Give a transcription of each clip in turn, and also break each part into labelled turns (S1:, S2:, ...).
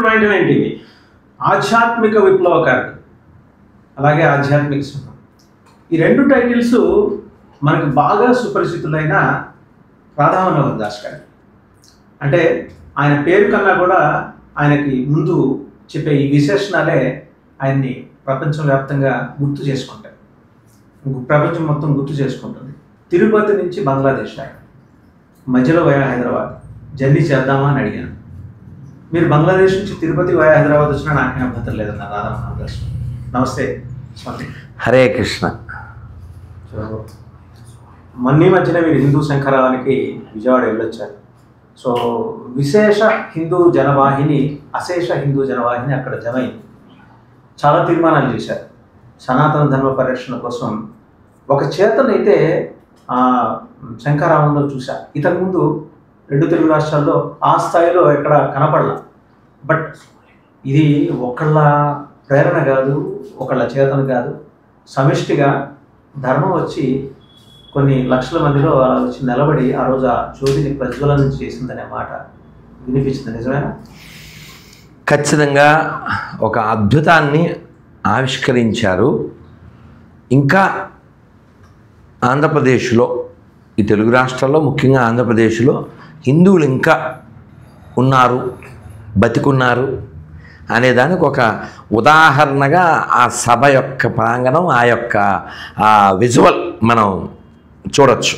S1: Point ఏంటి, ఆధ్యాత్మిక విప్లవకారుడు అలాగే ఆధ్యాత్మిక సింహం. ఈ రెండు టైటిల్స్ మనకు బాగా సుపరిచితులైన రాధామనోహర్ దాస్ గారు. అంటే ఆయన పేరు కన్నా కూడా ఆయనకి ముందు చెప్పే ఈ విశేషణాలే ఆయన్ని ప్రపంచవ్యాప్తంగా గుర్తు చేసుకుంటారు, ప్రపంచం మొత్తం గుర్తు చేసుకుంటుంది. తిరుపతి నుంచి బంగ్లాదేశ్ ఆయన మధ్యలో వయా హైదరాబాద్ జర్నీ చేద్దామా అని అడిగాను. మీరు బంగ్లాదేశ్ నుంచి తిరుపతి వయా హైదరాబాద్ వచ్చినా నాకేం అభ్యంతరం లేదన్న రాధామనోహర్ దాస్. నమస్తే స్వామి.
S2: హరే కృష్ణ.
S1: మొన్న మధ్యన మీరు హిందూ శంఖరావానికి విజయవాడ వెళ్ళొచ్చారు. సో విశేష హిందూ జనవాహిని, అశేష హిందూ జనవాహిని అక్కడ జమైంది. చాలా తీర్మానాలు చేశారు సనాతన ధర్మ పరిరక్షణ కోసం. ఒక చేతనైతే శంఖరావంలో చూశా. ఇంతకుముందు 2 తెలుగు రాష్ట్రాల్లో ఆ స్థాయిలో ఎక్కడ కనపడలా. బట్ ఇది ఒకళ్ళ ప్రేరణ కాదు, ఒకళ్ళ చేతన కాదు, సమిష్టిగా ధర్మం వచ్చి కొన్ని లక్షల మందిలో అలా వచ్చి నిలబడి ఆ రోజు ఆ జ్యోతిని ప్రజ్వలన చేసిందనే మాట వినిపించింది. నిజమేనా?
S2: ఖచ్చితంగా ఒక అద్భుతాన్ని ఆవిష్కరించారు. ఇంకా ఆంధ్రప్రదేశ్లో, ఈ తెలుగు రాష్ట్రాల్లో ముఖ్యంగా ఆంధ్రప్రదేశ్లో హిందువులు ఇంకా ఉన్నారు, బతికున్నారు అనేదానికి ఒక ఉదాహరణగా ఆ సభ యొక్క ప్రాంగణం, ఆ యొక్క విజువల్ మనం చూడొచ్చు.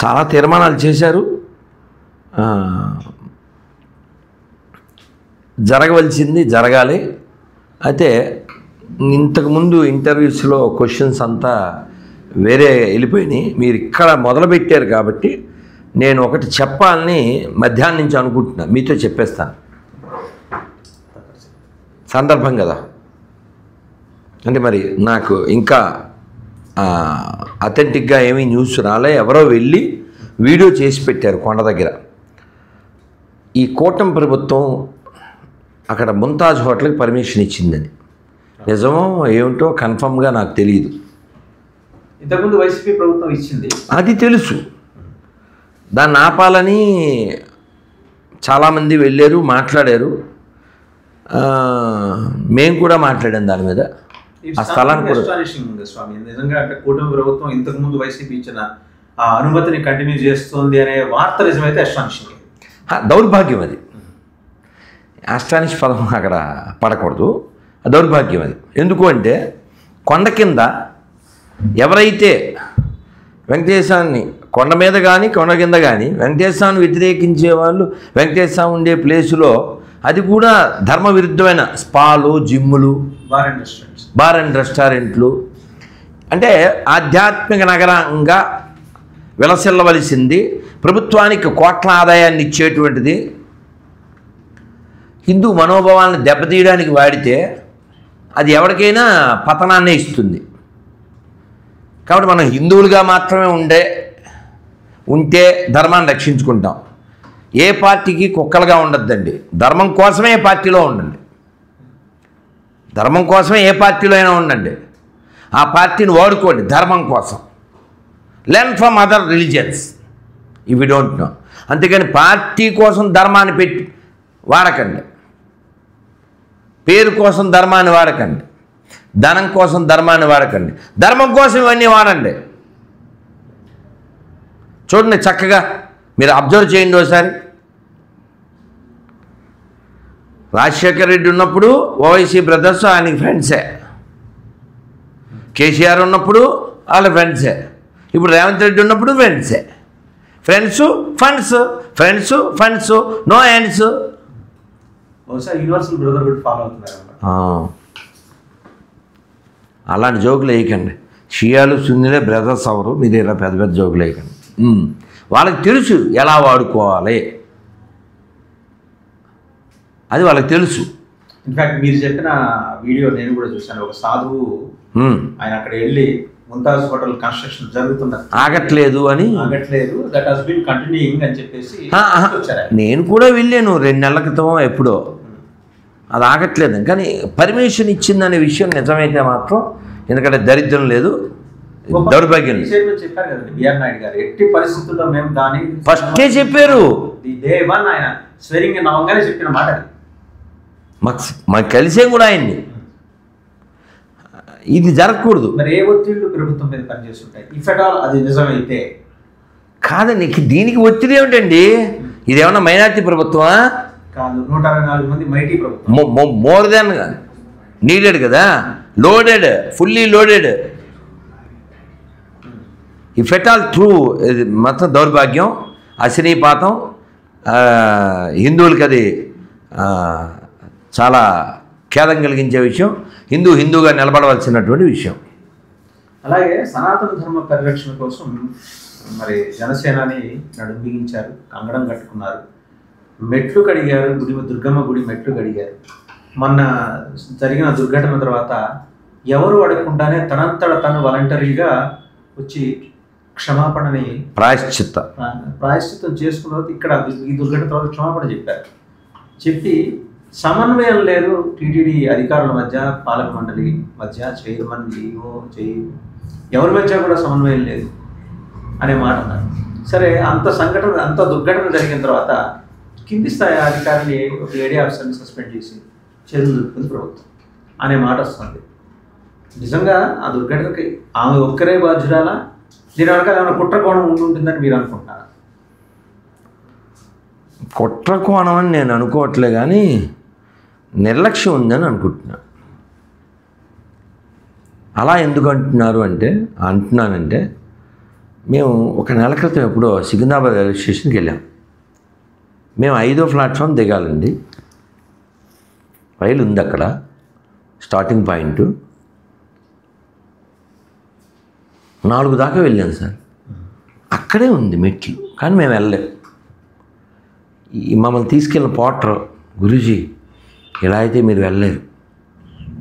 S2: చాలా తీర్మానాలు చేశారు. జరగవలసింది జరగాలి. అయితే ఇంతకుముందు ఇంటర్వ్యూస్లో క్వశ్చన్స్ అంతా వేరే వెళ్ళిపోయినాయి. మీరు ఇక్కడ మొదలుపెట్టారు కాబట్టి నేను ఒకటి చెప్పాలని మధ్యాహ్నం నుంచి అనుకుంటున్నా, మీతో చెప్పేస్తాను. సందర్భం కదా, అంటే మరి నాకు ఇంకా అథెంటిక్గా ఏమీ న్యూస్ రాలే. ఎవరో వెళ్ళి వీడియో చేసి పెట్టారు కొండ దగ్గర. ఈ కూటమి ప్రభుత్వం అక్కడ ముంతాజ్ హోటల్కి పర్మిషన్ ఇచ్చిందని. నిజమో ఏమిటో కన్ఫర్మ్గా నాకు తెలియదు.
S1: ఇంతకుముందు వైసీపీ ప్రభుత్వం ఇచ్చింది,
S2: అది తెలుసు. దాన్ని ఆపాలని చాలామంది వెళ్ళారు, మాట్లాడారు. మేము కూడా మాట్లాడాం దాని మీద. ఆ స్థలాన్ని కూడా
S1: స్వామి నిజంగా అంటే కూటమి ప్రభుత్వం ఇంతకుముందు వైసీపీ ఇచ్చిన ఆ అనుమతిని కంటిన్యూ చేస్తుంది అనే వార్త నిజమైతే అస్టానిషింగ్.
S2: దౌర్భాగ్యం అది. అస్టానిష్ పదం అక్కడ పడకూడదు. దౌర్భాగ్యం అది. ఎందుకు అంటే కొండ కింద ఎవరైతే వెంకటేశ్వరాన్ని కొండ మీద కానీ కొండ కింద కానీ వెంకటేశ్వరాన్ని వ్యతిరేకించే వాళ్ళు వెంకటేశ్వరం ఉండే ప్లేసులో, అది కూడా ధర్మ విరుద్ధమైన స్పాలు, జిమ్ములు, బార్ అండ్ రెస్టారెంట్లు, అంటే ఆధ్యాత్మిక నగరంగా విలసిల్లవలసింది, ప్రభుత్వానికి కోట్ల ఆదాయాన్ని ఇచ్చేటువంటిది, హిందూ మనోభావాలను దెబ్బతీయడానికి వాడితే అది ఎవరికైనా పతనాన్నే ఇస్తుంది. కాబట్టి మనం హిందువులుగా మాత్రమే ఉంటే ధర్మాన్ని రక్షించుకుంటాం. ఏ పార్టీకి కుక్కలుగా ఉండద్దండి. ధర్మం కోసమే ఏ పార్టీలో ఉండండి, ధర్మం కోసమే ఏ పార్టీలో అయినా ఉండండి. ఆ పార్టీని వాడుకోండి ధర్మం కోసం. Learn from other religions if you don't know. అంతేకాని పార్టీ కోసం ధర్మాన్ని పెట్టి వాడకండి, పేరు కోసం ధర్మాన్ని వాడకండి, ధనం కోసం ధర్మాన్ని వాడకండి, ధర్మం కోసం ఇవన్నీ వాడండి. చూడండి చక్కగా మీరు అబ్జర్వ్ చేయండి ఒకసారి. రాజశేఖర రెడ్డి ఉన్నప్పుడు ఓవైసీ బ్రదర్స్ ఆయనకి ఫ్రెండ్సే, కేసీఆర్ ఉన్నప్పుడు వాళ్ళ ఫ్రెండ్సే, ఇప్పుడు రేవంత్ రెడ్డి ఉన్నప్పుడు ఫ్రెండ్సే. Friends funds, friends funds, no ends.
S1: Universal brotherhood follow అవుతున్నారు.
S2: అలాంటి జోకులు వేయకండి. షియాలు సున్నీలే బ్రదర్స్ అవరు, మీరు ఇలా పెద్ద పెద్ద జోకులు వేయకండి. వాళ్ళకి తెలుసు ఎలా వాడుకోవాలి, అది వాళ్ళకి తెలుసు.
S1: ఇన్ఫ్యాక్ట్ మీరు చెప్పిన వీడియో నేను కూడా చూశాను. ఒక సాధువు ఆయన అక్కడ వెళ్ళి ముంతాజ్ హోటల్ కన్స్ట్రక్షన్ జరుగుతున్నది,
S2: ఆగట్లేదు,
S1: దట్ హస్ బీన్ కంటిన్యూయింగ్ అని చెప్పేసి
S2: నేను కూడా వెళ్ళాను 2 నెలల క్రితం ఎప్పుడో. అది ఆగట్లేదు, కానీ పర్మిషన్ ఇచ్చిందనే విషయం నిజమైతే మాత్రం, ఎందుకంటే దరిద్రం లేదు, దౌర్భాగ్యం లేదు.
S1: చెప్పారు కదండి బిఆర్ నాయుడు గారు, ఎట్టి పరిస్థితుల్లో మేము దాన్ని
S2: ఫస్టే చెప్పారు.
S1: ది డే వన్ ఆయన స్వెరింగ్ నవంగానే చెప్పిన మాట అది.
S2: మాకు కలిసేం కూడా ఆయన్ని. ఇది జరగకూడదు.
S1: మరి ఏ ఒత్తిళ్ళు ప్రభుత్వం మీద పనిచేస్తుంటాయి ఇఫ్ ఎట్ ఆల్ అది నిజమైతే?
S2: కాదండి, దీనికి ఒత్తిడి ఏమిటండి? ఇదేమన్నా మైనారిటీ ప్రభుత్వమా?
S1: కాదు, 164 మంది మైటీ ప్రభుత్వం.
S2: మోర్ దాన్ నీడెడ్ కదా, loaded, fully loaded. If at all true, మొత్తం దౌర్భాగ్యం, అశ్నీపాతం, హిందువులకి అది చాలా ఖేదం కలిగించే విషయం, హిందూగా నిలబడవలసినటువంటి విషయం.
S1: అలాగే సనాతన ధర్మ పరిరక్షణ కోసం మరి జనసేనాని నడుం బిగించారు, కంగడం కట్టుకున్నారు, మెట్లు కడిగారు, దుర్గమ్మ గుడి మెట్లు కడిగారు. మొన్న జరిగిన దుర్ఘటన తర్వాత ఎవరు అడగకుండానే తనంతట తను వాలంటరీగా వచ్చి క్షమాపణని ప్రాయశ్చిత్తం చేసుకున్న తర్వాత ఇక్కడ ఈ దుర్ఘటన తర్వాత క్షమాపణ చెప్పారు. చెప్పి సమన్వయం లేదు టీటీడీ అధికారుల మధ్య, పాలక మండలి మధ్య, చైర్మన్, ఈఓ, ఎవరి మధ్య కూడా సమన్వయం లేదు అనే మాట అన్నారు. సరే, అంత దుర్ఘటన జరిగిన తర్వాత కింది స్థాయి అధికారిని ఒక ఏడీ ఆఫీసర్ని సస్పెండ్ చేసి చర్యలు దుర్పుకుంది ప్రభుత్వం అనే మాట వస్తుంది. నిజంగా ఆ దుర్ఘటనకి ఆమె ఒక్కరే బాధ్యురాలా? దీని వెనకాల ఏమైనా కుట్ర కోణం ఉంటుందని మీరు అనుకుంటున్నారా?
S2: కుట్ర కోణం అని నేను అనుకోవట్లే, కానీ నిర్లక్ష్యం ఉందని అనుకుంటున్నాను. అలా ఎందుకు అంటున్నానంటే మేము ఒక నెల క్రితం ఎప్పుడో సికింద్రాబాద్ రైల్వే స్టేషన్కి వెళ్ళాం. మేము 5వ ప్లాట్ఫామ్ దిగాలండి. రైలు ఉంది అక్కడ, స్టార్టింగ్ పాయింట్ 4 దాకా వెళ్ళాను సార్. అక్కడే ఉంది మెట్లు, కానీ మేము వెళ్ళలేం. మమ్మల్ని తీసుకెళ్ళిన పోర్టర్, గురూజీ ఇలా అయితే మీరు వెళ్ళలేరు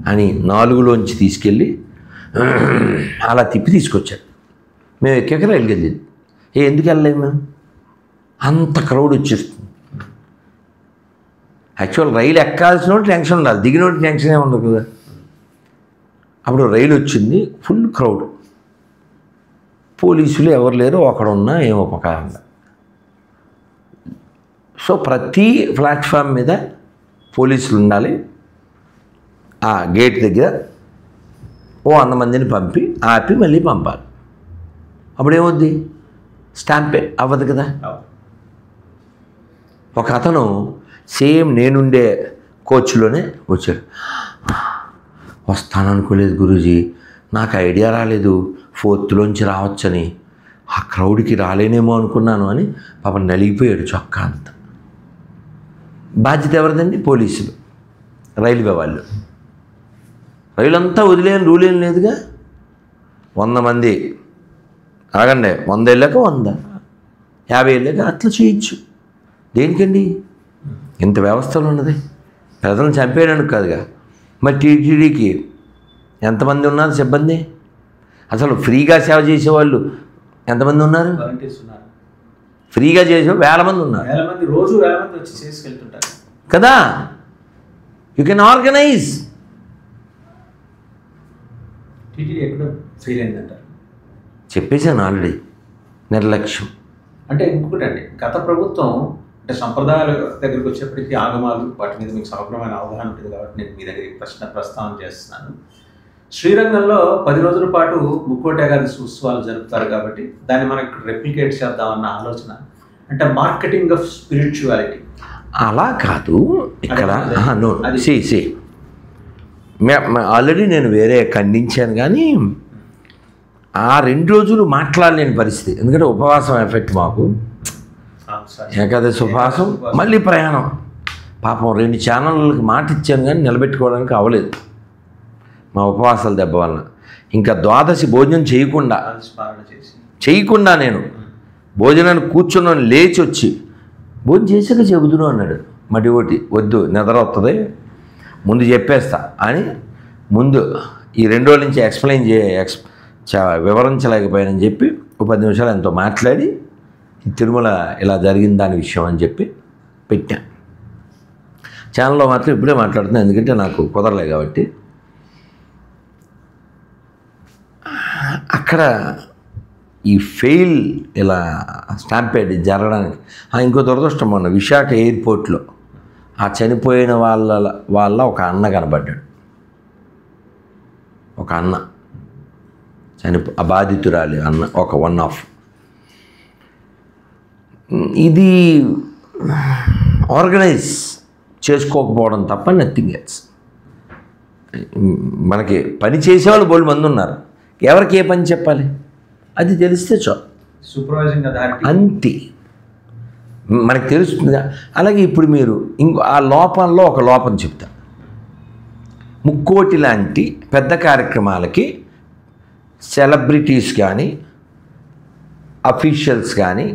S2: అని 4లోంచి తీసుకెళ్ళి అలా తిప్పి తీసుకొచ్చారు. మేము ఎక్కాక రైలుకి వెళ్ళింది. ఎందుకు వెళ్ళలేము మేము? అంత క్రౌడ్ వచ్చేస్తుంది. యాక్చువల్ రైలు ఎక్కాల్సిన టెన్షన్ ఉండాలి, దిగిన టెన్షన్ ఏమి ఉండదు కదా. అప్పుడు రైలు వచ్చింది, ఫుల్ క్రౌడ్, పోలీసులు ఎవరు లేరు, ఒకడున్నా ఏం ఉపకారంగా. సో ప్రతి ప్లాట్ఫామ్ మీద పోలీసులు ఉండాలి. ఆ గేట్ దగ్గర 100 మందిని పంపి ఆపి మళ్ళీ పంపాలి. అప్పుడేమవుద్ది? స్టాంపే అవ్వదు కదా. ఒక అతను సేమ్ నేనుండే కోచ్లోనే వచ్చాడు. వస్తాననుకోలేదు గురూజీ, నాకు ఐడియా రాలేదు 4th రావచ్చని, ఆ క్రౌడ్కి రాలేనేమో అనుకున్నాను అని పాపం నలిగిపోయాడు చొక్కా అంతా. బాధ్యత ఎవరిదండి? పోలీసులు, రైల్వే వాళ్ళు. రైలు అంతా వదిలేని రూల్ ఏం లేదుగా. 100 మంది ఆగండి, 100 వెళ్ళాక 100, 50 వెళ్ళాక అట్లా చేయొచ్చు. దేనికండి ఇంత వ్యవస్థలు ఉన్నది? ప్రజలను చంపేయడానికి కాదుగా. మరి టీటీడీకి ఎంతమంది ఉన్నారు సిబ్బంది? అసలు ఫ్రీగా సేవ చేసేవాళ్ళు ఎంతమంది ఉన్నారు? ఫ్రీగా చేసే 1000 మంది ఉన్నారు.
S1: రోజు 1000 మంది వచ్చి చేసుకెళ్తుంటారు
S2: కదా. You can organise.
S1: టీటీడీ ఎక్కడ ఫెయిల్ అయిందంటారు?
S2: చెప్పేశాను ఆల్రెడీ, నిర్లక్ష్యం.
S1: అంటే ఇంకొకటి అండి, గత ప్రభుత్వం అంటే సంప్రదాయాల దగ్గరికి వచ్చేప్పటికీ ఆగమాలు వాటి మీద మీకు సమగ్రమైన అవగాహన ఉంటుంది కాబట్టి నేను మీ దగ్గరికి ప్రస్తావన చేస్తున్నాను. శ్రీరంగంలో 10 రోజుల పాటు ముక్కోటి ఏకాదశి ఉత్సవాలు జరుపుతారు కాబట్టి దాన్ని మనం ఇక్కడ రెప్లికేట్ చేద్దామన్న ఆలోచన. అంటే మార్కెటింగ్ ఆఫ్ స్పిరిచువాలిటీ.
S2: అలా కాదు ఇక్కడ. ఆల్రెడీ నేను వేరే ఖండించాను, కానీ ఆ 2 రోజులు మాట్లాడలేని పరిస్థితి. ఎందుకంటే ఉపవాసం ఎఫెక్ట్ మాకు. ఏకాదశి ఉపవాసం, మళ్ళీ ప్రయాణం. పాపం 2 ఛానళ్ళకి మాట ఇచ్చాను కానీ నిలబెట్టుకోవడానికి అవ్వలేదు మా ఉపవాసాల దెబ్బ వలన. ఇంకా ద్వాదశి భోజనం చేయకుండా నేను భోజనాన్ని కూర్చున్నాను, లేచి వచ్చి భోజనం చేసాక చెబుతున్నాను అన్నాడు మా డివోటి. వద్దు, నిద్ర వస్తుంది, ముందు చెప్పేస్తా అని ముందు ఈ 2 రోజుల నుంచి వివరించలేకపోయానని చెప్పి 10 నిమిషాలు ఎంతో మాట్లాడి తిరుమల ఇలా జరిగింది దాని విషయం అని చెప్పి పెట్టాను. ఛానల్లో మాత్రం ఇప్పుడే మాట్లాడుతున్నాను, ఎందుకంటే నాకు కుదరలే కాబట్టి. అక్కడ ఈ ఫెయిల్ ఇలా స్టాంపేడ్ జరగడానికి ఇంకో దురదృష్టం మొన్న విశాఖ ఎయిర్పోర్ట్లో ఆ చనిపోయిన వాళ్ళ ఒక అన్న కనబడ్డాడు. ఒక అన్న ఆ బాధితురాలి అన్న, ఒక వన్ ఆఫ్. ఇది ఆర్గనైజ్ చేసుకోకపోవడం తప్ప నథింగ్ ఎల్స్. మనకి పని చేసేవాళ్ళు బోలు మంది ఉన్నారు, ఎవరికి ఏ పని చెప్పాలి అది తెలిస్తే చాలు.
S1: సూపర్వైజింగ్
S2: అంతే మనకు తెలుస్తుంది. అలాగే ఇప్పుడు మీరు ఆ లోపంలో ఒక లోపం చెప్తా. ముక్కోటి లాంటి పెద్ద కార్యక్రమాలకి సెలబ్రిటీస్ కానీ అఫీషియల్స్ కానీ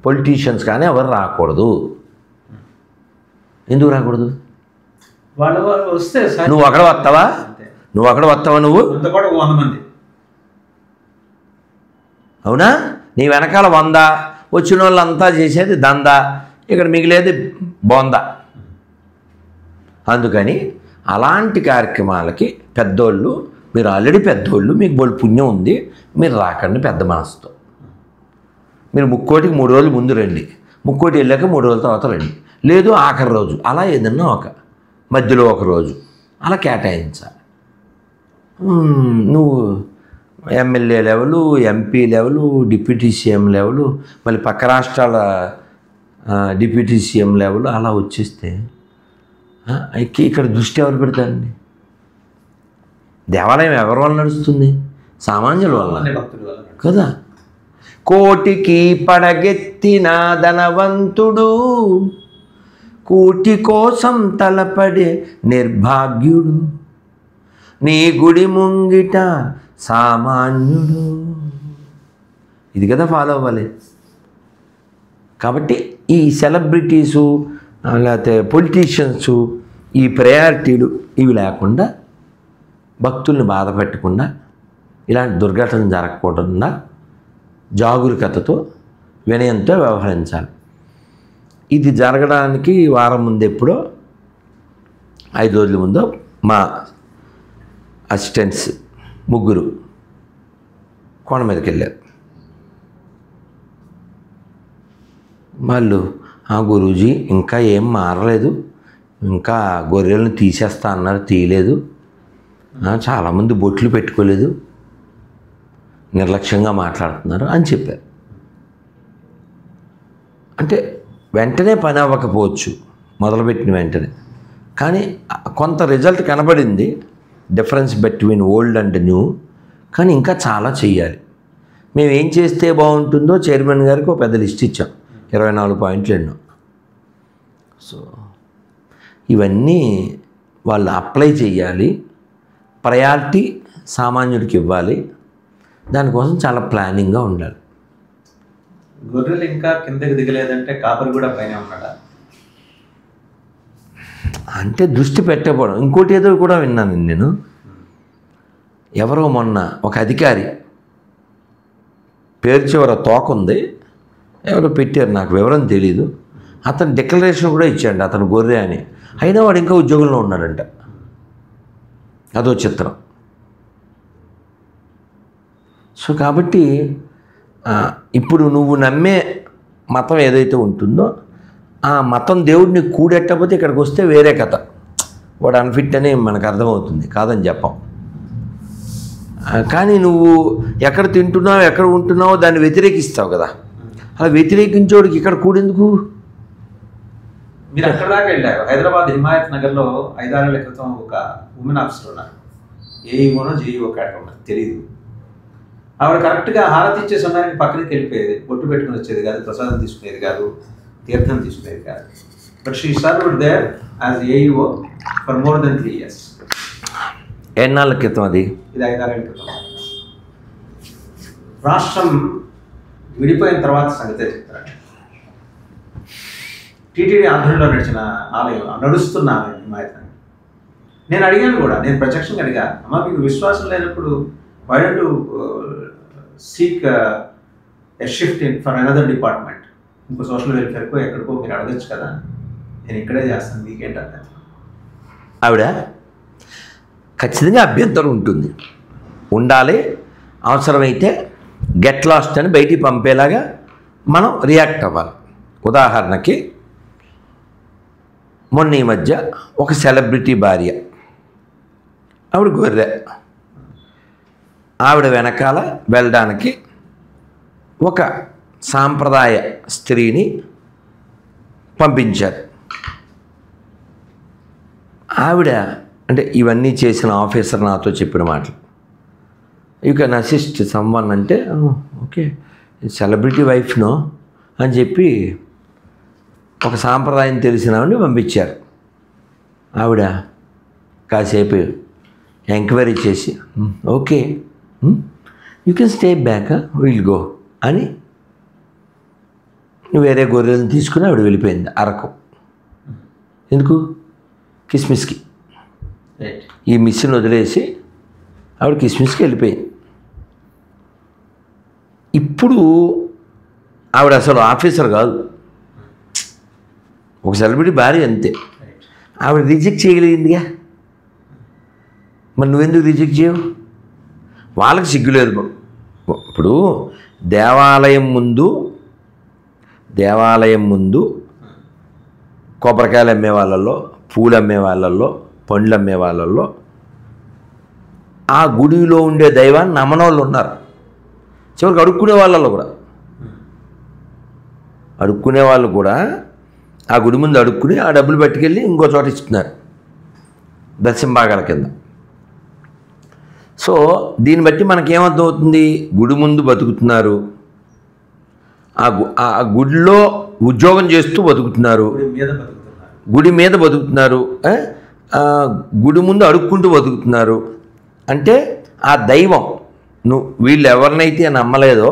S2: పొలిటీషియన్స్ కానీ ఎవరు రాకూడదు. ఎందుకు రాకూడదు?
S1: వాళ్ళు వస్తే
S2: నువ్వు అక్కడ వస్తావా? నువ్వు
S1: 100 మంది
S2: అవునా? నీ వెనకాల 100 వచ్చిన వాళ్ళంతా చేసేది దందా, ఇక్కడ మిగిలేది బొంద. అందుకని అలాంటి కార్యక్రమాలకి పెద్దోళ్ళు, మీరు ఆల్రెడీ పెద్దోళ్ళు, మీకు బోళ్ళు పుణ్యం ఉంది, మీరు రాకండి పెద్ద మనసుతో. మీరు ముక్కోటికి 3 రోజులు ముందు రండి, ముక్కోటి వెళ్ళాక 3 రోజుల తర్వాత రండి, లేదు ఆఖరి రోజు, అలా ఏదన్నా ఒక మధ్యలో ఒక రోజు అలా కేటాయించాలి. నువ్వు MLA level, MP level, deputy CM level, మళ్ళీ పక్క రాష్ట్రాల డిప్యూటీ సీఎం లెవెల్ అలా వచ్చేస్తే ఇక్కడ దృష్టి ఎవరు పెడతారండి? దేవాలయం ఎవరి వల్ల నడుస్తుంది? సామాన్యుల వల్ల కదా. కోటికి పడగెత్తిన ధనవంతుడు, కోటి కోసం తలపడే నిర్భాగ్యుడు, నీ గుడి ముంగిట సామాన్యుడు. ఇది కదా ఫాలో అవ్వాలి. కాబట్టి ఈ సెలబ్రిటీసు లేకపోతే పొలిటీషియన్సు ఈ ప్రయారిటీలు ఇవి లేకుండా, భక్తుల్ని బాధ పెట్టకుండా, ఇలాంటి దుర్ఘటన జరగకుండా జాగరూకతతో వినయంతో వ్యవహరించాలి. ఇది జరగడానికి వారం ముందు ఎప్పుడో 5 రోజుల ముందో మా అసిస్టెంట్స్ 3 కొండ మీదకి వెళ్ళారు. వాళ్ళు గురూజీ ఇంకా ఏం మారలేదు, ఇంకా గొర్రెలను తీసేస్తా అన్నారు, తీయలేదు, చాలామంది బొట్లు పెట్టుకోలేదు, నిర్లక్ష్యంగా మాట్లాడుతున్నారు అని చెప్పారు. అంటే వెంటనే పని అవ్వకపోవచ్చు మొదలుపెట్టిన వెంటనే, కానీ కొంత రిజల్ట్ కనబడింది, difference between old and new. కానీ ఇంకా చాలా చెయ్యాలి. మేము ఏం చేస్తే బాగుంటుందో చైర్మన్ గారికి ఒక పెద్ద లిస్ట్ ఇచ్చాం, 24 పాయింట్లు ఎన్నో. సో ఇవన్నీ వాళ్ళు అప్లై చేయాలి, ప్రయారిటీ సామాన్యుడికి ఇవ్వాలి, దానికోసం చాలా ప్లానింగ్గా ఉండాలి.
S1: గొర్రెలు ఇంకా కిందకి దిగలేదంటే కాపరి కూడా పైన ఉన్నాడా
S2: అంటే దృష్టి పెట్టకపోవడం. ఇంకోటి ఏదో కూడా విన్నాను నేను, ఎవరో మొన్న ఒక అధికారి పేరు చివర తోక ఉంది, ఎవరో పెట్టారు, నాకు వివరం తెలీదు, అతను డిక్లరేషన్ కూడా ఇచ్చాడు అతను గొర్రె అని, అయినా వాడు ఇంకా ఉద్యోగంలో ఉన్నాడంట. అదో చిత్రం. సో కాబట్టి ఇప్పుడు నువ్వు నమ్మే మతం ఏదైతే ఉంటుందో ఆ మతం దేవుడిని కూడెట్టకపోతే ఇక్కడికి వస్తే వేరే కథ, వాడు అన్ఫిట్ అని మనకు అర్థమవుతుంది, కాదని చెప్పాం. కానీ నువ్వు ఎక్కడ తింటున్నావు, ఎక్కడ ఉంటున్నావో దాన్ని వ్యతిరేకిస్తావు కదా. అలా వ్యతిరేకించోడికి ఇక్కడ కూడెందుకు?
S1: మీరు అక్కడ దాకా వెళ్ళారు. హైదరాబాద్ హిమాయత్ నగర్లో 5-6 ఏళ్ల క్రితం ఒక ఉమెన్ ఆఫీసర్ ఉన్నారు, ఏఈఓనో జేఈఓ క్యాట్ ఉన్నారు, తెలియదు. ఆవిడ కరెక్ట్గా హారతి ఇచ్చే సమయానికి పక్కనకి వెళ్ళిపోయేది, బొట్టు పెట్టుకుని వచ్చేది కాదు, ప్రసాదం తీసుకునేది కాదు, తీర్థం తీసుకునేది కాదు. But she served there as AEO for more than 3 years.
S2: ఎన్నాళ్ళ క్రితం అది?
S1: ఇది 5-6 ఏళ్ల క్రితం. రాష్ట్రం విడిపోయిన తర్వాత సంగతే చెప్తారు. టీటీడీ ఆధ్వర్యంలో నడిచిన ఆలయం, నడుస్తున్న ఆలయం హిమాయత్ నగర్. నేను అడిగాను కూడా, నేను ప్రత్యక్షంగా అడిగా, అమ్మ మీకు విశ్వాసం లేనప్పుడు why don't you seek a shift in for another department, ఇంకో సోషల్ వెల్ఫేర్కో ఎక్కడికో మీరు అడగచ్చు కదా, నేను ఇక్కడే చేస్తాను, మీకేంటంటే.
S2: ఆవిడ ఖచ్చితంగా అభ్యంతరం ఉంటుంది, ఉండాలి, అవసరమైతే గెట్ లాస్ట్ అని బయటికి పంపేలాగా మనం రియాక్ట్ అవ్వాలి. ఉదాహరణకి మొన్న ఈ మధ్య ఒక సెలబ్రిటీ భార్య, ఆవిడ గొర్రె, ఆవిడ వెనకాల వెళ్ళడానికి ఒక సాంప్రదాయ స్త్రీని పంపించారు. ఆవిడ అంటే ఇవన్నీ చేసిన ఆఫీసర్ నాతో చెప్పిన మాటలు, యూ కెన్ అసిస్ట్ సమ్వన్ అంటే ఓకే సెలబ్రిటీ వైఫ్నో అని చెప్పి ఒక సాంప్రదాయం తెలిసిన ఆవిడని పంపించారు. ఆవిడ కాసేపు ఎంక్వైరీ చేసి okay you can stay back will go అని వేరే గొర్రెలను తీసుకుని ఆవిడ వెళ్ళిపోయింది అరకు. ఎందుకు? కిస్మిస్కి. ఈ మిస్ని వదిలేసి ఆవిడ కిస్మిస్కి వెళ్ళిపోయింది. ఇప్పుడు ఆవిడ అసలు ఆఫీసర్ కాదు, ఒక సెలబ్రిటీ భార్య అంతే. ఆవిడ రిజెక్ట్ చేయగలిగిందిగా, మరి నువ్వెందుకు రిజెక్ట్ చేయవు? వాళ్ళకి సిగ్గులేదు. ఇప్పుడు దేవాలయం ముందు కొబ్బరికాయలు అమ్మే వాళ్ళల్లో, పూలు అమ్మే వాళ్ళల్లో, పండ్లు అమ్మే వాళ్ళల్లో ఆ గుడిలో ఉండే దైవాన్ని నమ్మనోళ్ళు ఉన్నారు. చివరికి అడుక్కునే వాళ్ళు కూడా ఆ గుడి ముందు అడుక్కుని ఆ డబ్బులు పట్టుకెళ్ళి ఇంకో చోట ఇస్తున్నారు దర్శనం భాగాల కింద. సో దీన్ని బట్టి మనకేమర్థం అవుతుంది? గుడి ముందు బతుకుతున్నారు, ఆ గుడిలో ఉద్యోగం చేస్తూ బతుకుతున్నారు, గుడి మీద బతుకుతున్నారు, గుడి ముందు అడుక్కుంటూ బతుకుతున్నారు. అంటే ఆ దైవం వీళ్ళు ఎవరినైతే నమ్మలేదో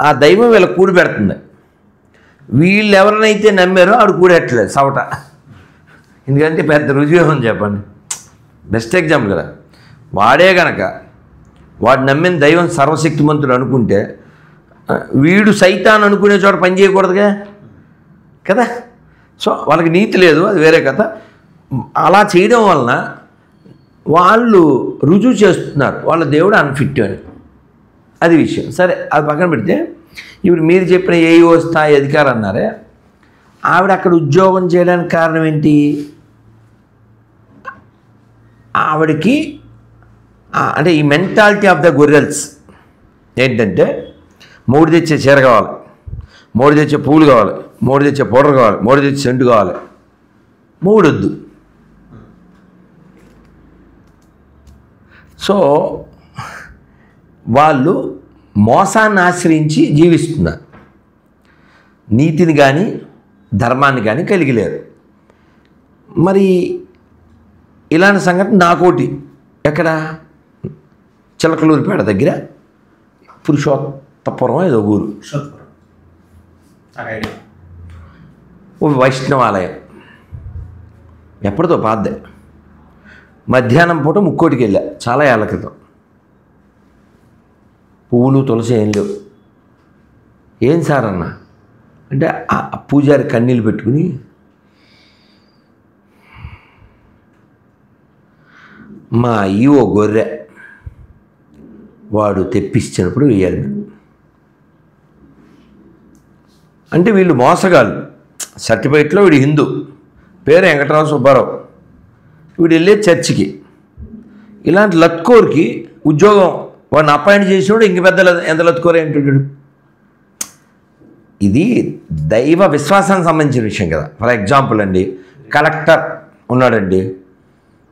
S2: ఆ దైవం వీళ్ళ కూడి పెడుతుంది. వీళ్ళు ఎవరినైతే నమ్మారో ఆడు కూడెట్టలేదు సవట. ఎందుకంటే పెద్ద రుజువేమని చెప్పండి, బెస్ట్ ఎగ్జాంపుల్ కదా. వాడే గనక వాడు నమ్మిన దైవం సర్వశక్తిమంతుడు అనుకుంటే వీడు సైతాన్ అనుకునే చోట పని చేయకూడదుగా కదా. సో వాళ్ళకి నీతి లేదు, అది వేరే కథ. అలా చేయడం వలన వాళ్ళు రుజువు చేస్తున్నారు వాళ్ళ దేవుడు అన్ఫిట్ అని. అది విషయం. సరే, అది పక్కన పెడితే ఇప్పుడు మీరు చెప్పిన ఏఈఓ స్థాయి అధికారి అన్నారే, ఆవిడ అక్కడ ఉద్యోగం చేయడానికి కారణం ఏంటి? ఆవిడకి అంటే ఈ మెంటాలిటీ ఆఫ్ ద గొర్రెల్స్ ఏంటంటే, మోడి తెచ్చే చీర కావాలి, మోడి తెచ్చే పూలు కావాలి, మోడి తెచ్చే పౌడర్ కావాలి, మోడి తెచ్చే సెంటు కావాలి, మూడొద్దు. సో వాళ్ళు మోసాన్ని ఆశ్రయించి జీవిస్తున్నారు, నీతిని కానీ ధర్మాన్ని కానీ కలిగి లేరు. మరి ఇలాంటి సంఘటన నాకోటి ఎక్కడ, చిలకలూరిపేట దగ్గర పురుషోత్తపురం ఏదో ఊరు, ఓ వైష్ణవాలయం, ఎప్పటితో పాద్దే. మధ్యాహ్నం పూట ముక్కోటికి వెళ్ళా చాలా ఏళ్ళ క్రితం. పువ్వులు తులసి ఏం లేవు. ఏం సార్ అన్న అంటే ఆ పూజారి కన్నీళ్ళు పెట్టుకుని, మా ఈవో గొర్రె వాడు తెప్పించినప్పుడు వేయాలి. అంటే వీళ్ళు మోసగాళ్ళు. సర్టిఫికేట్లో వీడు హిందూ, పేరు వెంకటరావు సుబ్బారావు, వీడు వెళ్ళే చర్చికి. ఇలాంటి లత్కోర్కి ఉద్యోగం వాడిని అపాయింట్ చేసినప్పుడు ఇంక పెద్ద ఎంత లత్కోర ఏంటాడు. ఇది దైవ విశ్వాసానికి సంబంధించిన విషయం కదా. ఫర్ ఎగ్జాంపుల్ అండి, కలెక్టర్ ఉన్నాడండి,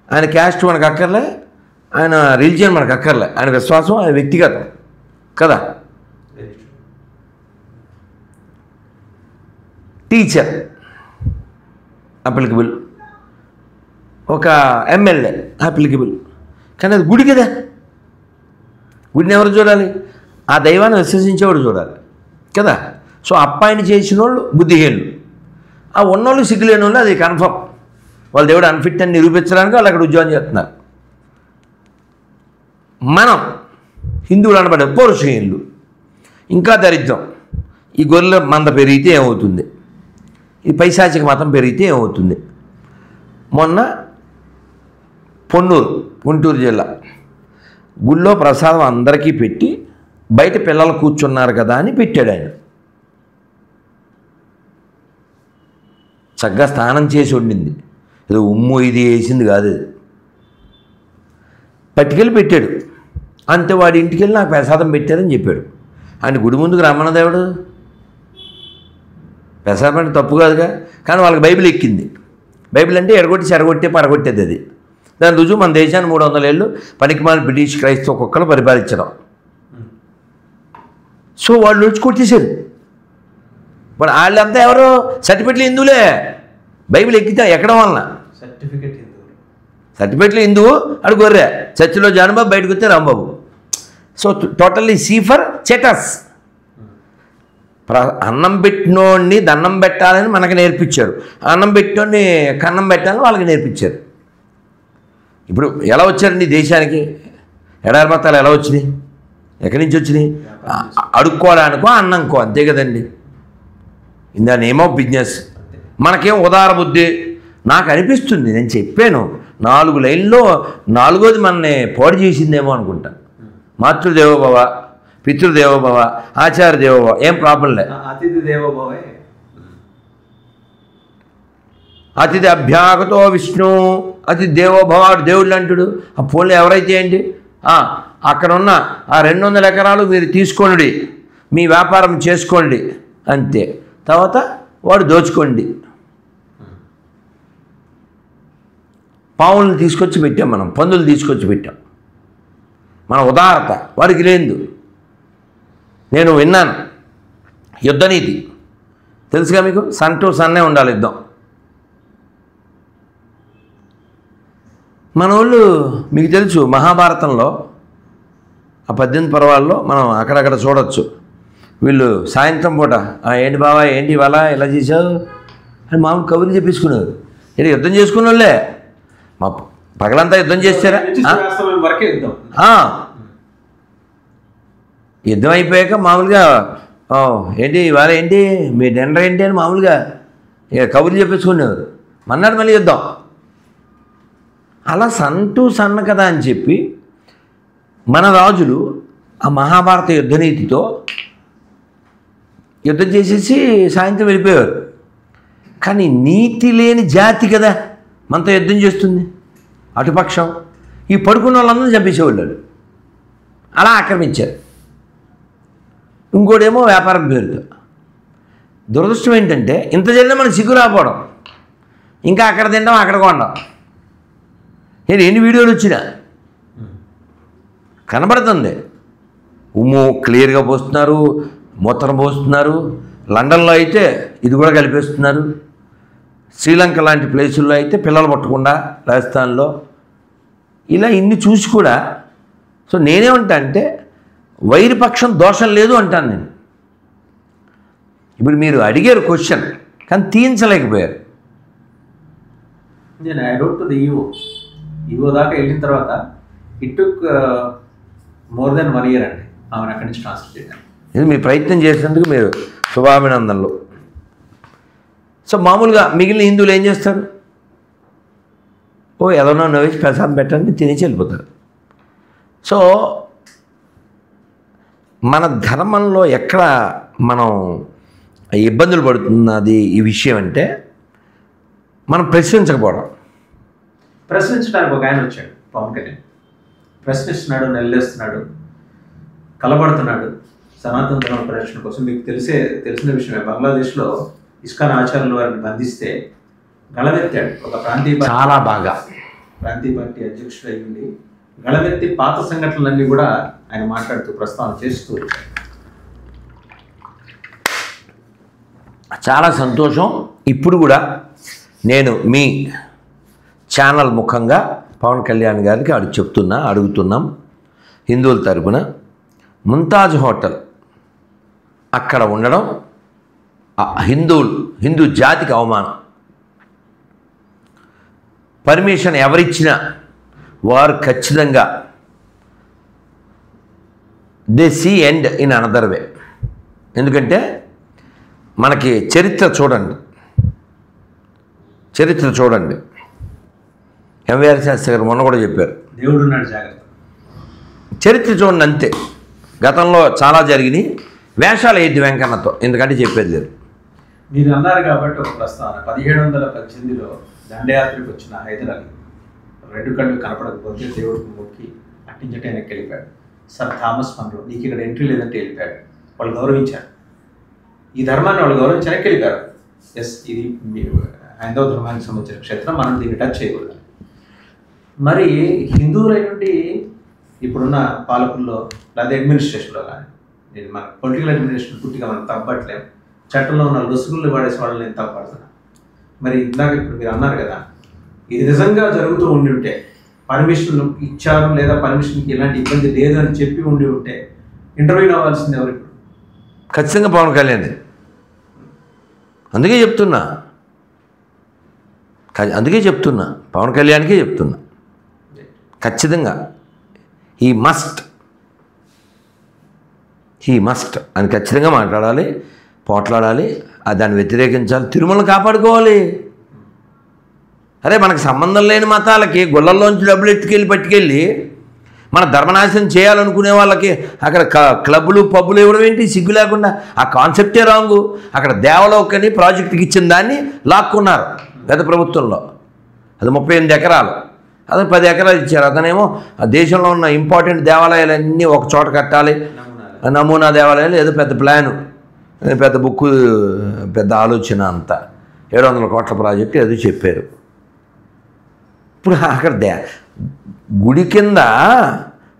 S2: ఆయన క్యాస్ట్ మనకు అక్కర్లే, ఆయన రిలీజియన్ మనకు అక్కర్లే, ఆయన విశ్వాసం ఆయన వ్యక్తిగతం కదా. టీచర్ అప్లికబుల్, ఒక ఎమ్మెల్యే అప్లికబుల్, కానీ అది గుడి కదా. గుడిని ఎవరు చూడాలి? ఆ దైవాన్ని విశ్వసించేవాడు చూడాలి కదా. సో అప్పాయింట్ చేసిన వాళ్ళు బుద్ధిహీనులు, ఆ ఉన్నోళ్ళు సిగ్గులేని వాళ్ళు అది కన్ఫర్మ్. వాళ్ళ దేవుడు అన్ఫిట్ అని నిరూపించడానికి వాళ్ళు అక్కడ ఉద్యోగం చేస్తున్నారు. మనం హిందువులు అనబడే పౌరుషహీనులు, ఇంకా దరిద్రం. ఈ గొర్రెల మంద పెరిగితే ఏమవుతుంది, ఈ పైశాచిక మతం పెరిగితే ఏమవుతుంది. మొన్న పొన్నూరు, గుంటూరు జిల్లా గుళ్ళో ప్రసాదం అందరికీ పెట్టి బయట పిల్లలు కూర్చున్నారు కదా అని పెట్టాడు ఆయన. చక్కగా స్నానం చేసి వండింది, ఏదో ఉమ్ము ఇది వేసింది కాదు, అది పట్టుకెళ్ళి పెట్టాడు. అంతే వాడి ఇంటికి వెళ్ళి నాకు ప్రసాదం పెట్టారని చెప్పాడు. ఆయన గుడి ముందుకు రమ్మన్నదేవుడు, ప్రసాదం అంటే తప్పు కాదుగా, కానీ వాళ్ళకి బైబిల్ ఎక్కింది. బైబిల్ అంటే ఎడగొట్టి చెరగొట్టే పడగొట్టేది అది. దాని రుజువు మన దేశాన్ని 300 ఏళ్ళు పనికిమాలిన బ్రిటిష్ క్రైస్తవ కుక్కలు పరిపాలించడం. సో వాళ్ళు వచ్చి కొట్టేశారు. మరి వాళ్ళంతా ఎవరు సర్టిఫికెట్లు హిందువులే, బైబిల్ ఎక్కితే ఎక్కడం వలన సర్టిఫికెట్లు హిందువు అడు గొర్రె, చర్చిలో జానబాబు, బయటకు వస్తే రాంబాబు. సో టోటల్లీ సీఫర్ చెటస్. అన్నం పెట్టినోడిని దండం పెట్టాలని మనకు నేర్పించారు, అన్నం పెట్టినోడిని కన్నం పెట్టాలని వాళ్ళకి నేర్పించారు. ఇప్పుడు ఎలా వచ్చారండి దేశానికి ఎడారి మతాలు ఎలా వచ్చినాయి, ఎక్కడి నుంచి వచ్చినాయి? అడుక్కోవడానికో అన్నంకో, అంతే కదండి. In the name of business. మనకేం ఉదార బుద్ధి. నాకు అనిపిస్తుంది, నేను చెప్పాను 4 లైన్లో 4వది మనని పాడు చేసిందేమో అనుకుంటా. మాతృదేవోభవ, పితృదేవోభవ, ఆచార్య దేవోభవ, ఏం ప్రాబ్లం లే.
S1: అతిథి దేవోభవే.
S2: అతిథి అభ్యాగతో విష్ణు, అతిథి దేవోభవ, దేవుళ్ళు అంటుడు. ఆ ఫోన్లో ఎవరైతే ఏంటి, అక్కడ ఉన్న ఆ 200 ఎకరాలు మీరు తీసుకోండి, మీ వ్యాపారం చేసుకోండి, అంతే. తర్వాత వాడు దోచుకోండి. పావులను తీసుకొచ్చి పెట్టాం మనం, పందులు తీసుకొచ్చి పెట్టాం. మన ఉదారత వాడికి లేదు. నేను విన్నాను యుద్ధనీతి తెలుసుగా మీకు, సన్ టు సన్నే ఉండాలి యుద్ధం. మన వాళ్ళు మీకు తెలుసు మహాభారతంలో ఆ 18 పర్వాల్లో మనం అక్కడక్కడ చూడొచ్చు. వీళ్ళు సాయంత్రం పూట ఏంటి బావా, ఏంటి ఇవాళ ఇలా చేసావు అని మామూలు కబుర్లు చెప్పించుకున్నారు. ఇది యుద్ధం చేసుకున్న వాళ్ళే, మా పగలంతా యుద్ధం చేస్తారా? యుద్ధం అయిపోయాక మామూలుగా ఏంటి ఇవాళ, ఏంటి మీ డిన్నర్ ఏంటి అని మామూలుగా కబుర్లు చెప్పించుకునేవారు. మన్నాడు మళ్ళీ యుద్ధం. అలా సన్ టు సన్న కదా అని చెప్పి మన రాజులు ఆ మహాభారత యుద్ధనీతితో యుద్ధం చేసేసి సాయంత్రం వెళ్ళిపోయేవారు. కానీ నీతి లేని జాతి కదా మనతో యుద్ధం చేస్తుంది. అటుపక్షం ఈ పడుకున్న వాళ్ళందరూ చంపేసేవాళ్ళు, అలా ఆక్రమించారు. ఇంకోటేమో వ్యాపారం పేరుతో. దురదృష్టం ఏంటంటే ఇంత జరిగినా మనకు సిగ్గు రాకపోవడం, ఇంకా అక్కడ తినడం అక్కడ కొనడం. నేను ఎన్ని వీడియోలు వచ్చినా కనబడుతుంది. ఉమ్ము క్లియర్గా పోస్తున్నారు, మూత్రం పోస్తున్నారు. లండన్లో అయితే ఇది కూడా కలిపేస్తున్నారు. శ్రీలంక లాంటి ప్లేసుల్లో అయితే పిల్లలు పట్టకుండా, రాజస్థాన్లో ఇలా ఇన్ని చూసి కూడా. సో నేనేమంటా అంటే వైరుపక్షం దోషం లేదు అంటాను నేను. ఇప్పుడు మీరు అడిగారు క్వశ్చన్, కానీ తీయించలేకపోయారు.
S1: నేను I wrote to the EO దాకా వెళ్ళిన తర్వాత it took more than 1 year అండి ఆమెను అక్కడి నుంచి ట్రాన్స్ఫర్ చేయడానికి.
S2: ఇది మీ ప్రయత్నం చేసినందుకు మీరు శుభాభినందనలు. సో మామూలుగా మిగిలిన హిందువులు ఏం చేస్తారు? ఏదైనా నవ్వేసి ప్రసాదం పెట్టండి, తినేసి వెళ్ళిపోతారు. సో మన ధర్మంలో ఎక్కడ మనం ఇబ్బందులు పడుతున్నది ఈ విషయం అంటే మనం ప్రశ్నించకపోవడం.
S1: ప్రశ్నించడానికి ఒక ఆయన వచ్చాడు, పవన్ కళ్యాణ్. ప్రశ్నిస్తున్నాడు, నిలదీస్తున్నాడు, కలబడుతున్నాడు సనాతన ధర్మ పరిరక్షణ కోసం. మీకు తెలిసిన విషయమే, బంగ్లాదేశ్లో ఇస్కాన్ ఆచార్యుల వారిని బంధిస్తే గళవెత్తాడు. ఒక
S2: చాలా బాగా
S1: ప్రాంతీయ పార్టీ అధ్యక్షుడు అయ్యింది. గళవెత్తి పాత సంఘటనలన్నీ కూడా ఆయన మాట్లాడుతూ ప్రస్తావన చేస్తూ వచ్చాడు.
S2: చాలా సంతోషం. ఇప్పుడు కూడా నేను మీ ఛానల్ ముఖంగా పవన్ కళ్యాణ్ గారికి అడుగుతున్నాం హిందువుల తరపున, ముంతాజ్ హోటల్ అక్కడ ఉండడం హిందూ జాతికి అవమానం. పర్మిషన్ ఎవరిచ్చినా వారు ఖచ్చితంగా they see end in another way. ఎందుకంటే మనకి చరిత్ర చూడండి, ఎంవీఆర్ శాస్త్రి గారు మొన్న కూడా చెప్పారు,
S1: దేవుడు ఉన్నాడు జాగ్రత్త.
S2: చరిత్ర చూడండి అంతే. గతంలో చాలా జరిగినాయి. వేషాలు వేయద్దు వెంకన్నతో, ఎందుకంటే చెప్పేది లేదు.
S1: మీరు అన్నారు కాబట్టి ఒక ప్రస్తావన. 1718లో దండయాత్రకు వచ్చిన హైదర్ అలీ 2 కళ్ళు కనపడకపోతే దేవుడికి మొక్కి అట్టించటే ఆయనకి వెళ్ళిపోయాడు. సర్ థామస్ మన్రో నీకు ఇక్కడ ఎంట్రీ లేదంటే వెళ్ళిపోయాడు. వాళ్ళు గౌరవించారు, ఈ ధర్మాన్ని వాళ్ళు గౌరవించారని వెళ్ళిపోయారు. ఎస్, ఇది హైందవ ధర్మానికి సంబంధించిన క్షేత్రం, మనం దీన్ని టచ్ చేయకూడదు. మరి హిందువుల నుండి ఇప్పుడున్న పాలకుల్లో లేదా అడ్మినిస్ట్రేషన్లో కానీ, నేను మన పొలిటికల్ అడ్మినిస్ట్రేషన్ పూర్తిగా మనం తప్పట్లేము, చట్టంలో ఉన్న లొసుగులు వాడేసి వాళ్ళని నేను తప్పడుతున్నా. మరి ఇందాక ఇప్పుడు మీరు అన్నారు కదా, ఇది నిజంగా జరుగుతూ ఉండి ఉంటే, పర్మిషన్ ఇచ్చారు లేదా పర్మిషన్కి ఎలాంటి ఇబ్బంది లేదు అని చెప్పి ఉండి ఉంటే ఇంటర్వ్యూ అవ్వాల్సింది ఎవరు? ఇప్పుడు
S2: ఖచ్చితంగా పవన్ కళ్యాణ్. అందుకే చెప్తున్నా పవన్ కళ్యాణ్కే చెప్తున్నా, ఖచ్చితంగా హీ మస్ట్ అని ఖచ్చితంగా మాట్లాడాలి, పోట్లాడాలి, దాన్ని వ్యతిరేకించాలి, తిరుమలను కాపాడుకోవాలి. అరే మనకు సంబంధం లేని మతాలకి గుళ్ళల్లోంచి డబ్బులు పట్టుకెళ్ళి మన ధర్మనాశనం చేయాలనుకునే వాళ్ళకి అక్కడ క్లబ్బులు పబ్బులు ఇవ్వడం ఏంటి? సిగ్గు లేకుండా. ఆ కాన్సెప్టే రాంగు. అక్కడ దేవలోకని ప్రాజెక్టుకి ఇచ్చిన దాన్ని లాక్కున్నారు గత ప్రభుత్వంలో. అది 38 ఎకరాలు, అదే 10 ఎకరాలు ఇచ్చారు. అతనేమో ఆ దేశంలో ఉన్న ఇంపార్టెంట్ దేవాలయాలన్నీ ఒక చోట కట్టాలి, నమూనా దేవాలయాలు, ఏదో పెద్ద ప్లాను, పెద్ద బుక్కు, పెద్ద ఆలోచన, అంతా 700 కోట్ల ప్రాజెక్టు ఏదో చెప్పారు. ఇప్పుడు అక్కడ గుడి కింద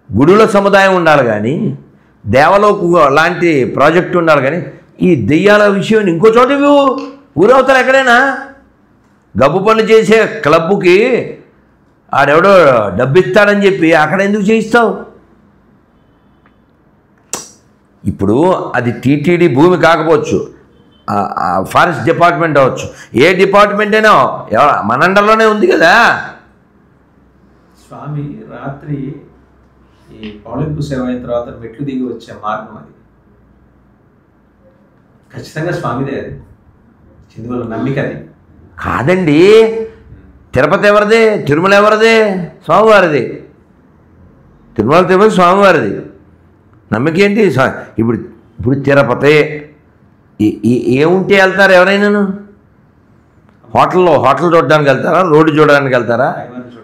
S2: గుడుల సముదాయం ఉండాలి కానీ దేవలోకు లాంటి ప్రాజెక్టు ఉండాలి కానీ ఈ దెయ్యాల విషయం ఇంకో చోట ఊరవతలు ఎక్కడైనా గబ్బు పనులు చేసే క్లబ్బుకి ఆడెవడో డబ్బు ఇస్తాడని చెప్పి అక్కడ ఎందుకు చేయిస్తావు? ఇప్పుడు అది టీటీడీ భూమి కాకపోవచ్చు, ఫారెస్ట్ డిపార్ట్మెంట్ అవ్వచ్చు, ఏ డిపార్ట్మెంట్ అయినా మన అండర్లోనే ఉంది కదా.
S1: స్వామి రాత్రి ఈ పౌళింపు సేవ అయిన తర్వాత మెట్లు దిగి వచ్చే మార్గం అది ఖచ్చితంగా స్వామిదే. అది హిందువుల నమ్మిక. అది
S2: కాదండి, తిరుపతి ఎవరిది? తిరుమల ఎవరిది? స్వామివారిది. తిరుపతి స్వామివారిది. నమ్మిక ఏంటి? ఇప్పుడు తిరుపతి ఏముంటే వెళ్తారు ఎవరైనాను? హోటల్ చూడడానికి వెళ్తారా? రోడ్డు చూడడానికి వెళ్తారా?